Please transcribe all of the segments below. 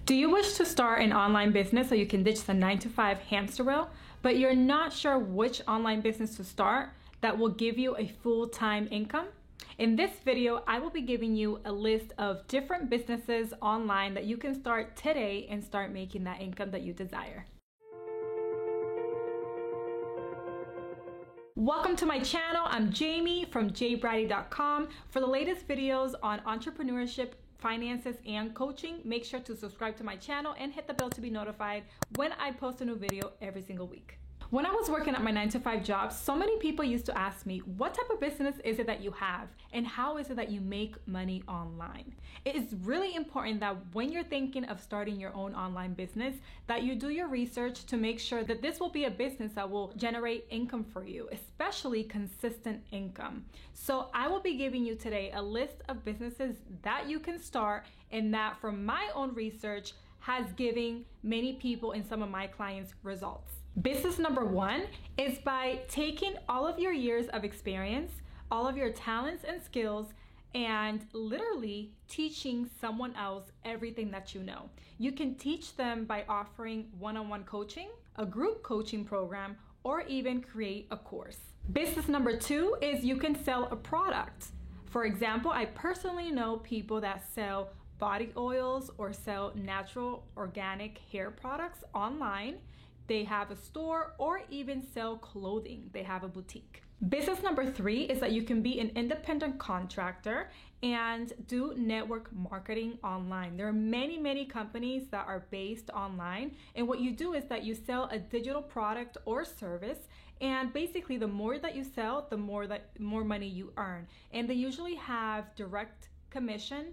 Do you wish to start an online business so you can ditch the 9-to-5 hamster wheel, but you're not sure which online business to start that will give you a full-time income? In this video, I will be giving you a list of different businesses online that you can start today and start making that income that you desire. Welcome to my channel. I'm Jamie from jbrady.com. For the latest videos on entrepreneurship, finances, and coaching, make sure to subscribe to my channel and hit the bell to be notified when I post a new video every single week. When I was working at my 9-to-5 job, so many people used to ask me, what type of business is it that you have and how is it that you make money online? It is really important that when you're thinking of starting your own online business, that you do your research to make sure that this will be a business that will generate income for you, especially consistent income. So I will be giving you today a list of businesses that you can start and that from my own research has given many people and some of my clients results. Business number one is by taking all of your years of experience, all of your talents and skills, and literally teaching someone else everything that you know. You can teach them by offering one-on-one coaching, a group coaching program, or even create a course. Business number two is you can sell a product. For example, I personally know people that sell body oils or sell natural organic hair products online. They have a store or even sell clothing. They have a boutique. Business number three is that you can be an independent contractor and do network marketing online. There are many companies that are based online, and what you do is that you sell a digital product or service, and basically the more that you sell, the more money you earn. And they usually have direct commission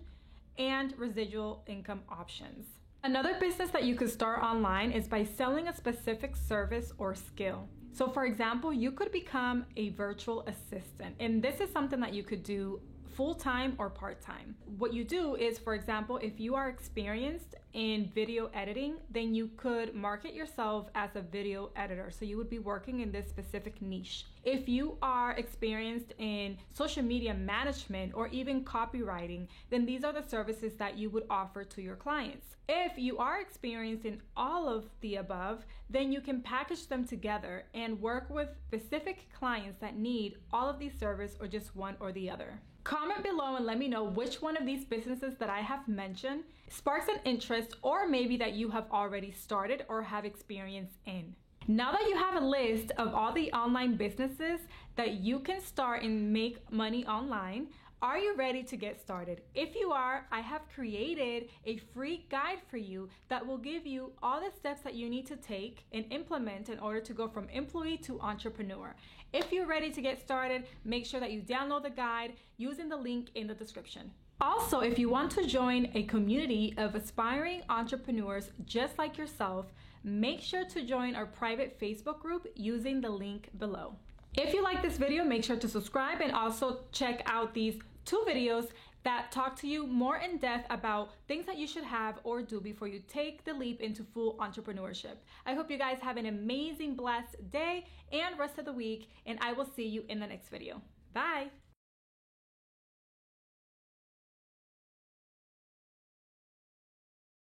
and residual income options. Another business that you could start online is by selling a specific service or skill. So for example, you could become a virtual assistant, and this is something that you could do full-time or part-time. What you do is, for example, if you are experienced in video editing, then you could market yourself as a video editor. So you would be working in this specific niche. If you are experienced in social media management or even copywriting, then these are the services that you would offer to your clients. If you are experienced in all of the above, then you can package them together and work with specific clients that need all of these services or just one or the other. Comment below and let me know which one of these businesses that I have mentioned sparks an interest, or maybe that you have already started or have experience in. Now that you have a list of all the online businesses that you can start and make money online, are you ready to get started? If you are, I have created a free guide for you that will give you all the steps that you need to take and implement in order to go from employee to entrepreneur. If you're ready to get started, make sure that you download the guide using the link in the description. Also, if you want to join a community of aspiring entrepreneurs just like yourself, make sure to join our private Facebook group using the link below. If you like this video, make sure to subscribe and also check out these two videos that talk to you more in depth about things that you should have or do before you take the leap into full entrepreneurship. I hope you guys have an amazing, blessed day and rest of the week, and I will see you in the next video. Bye.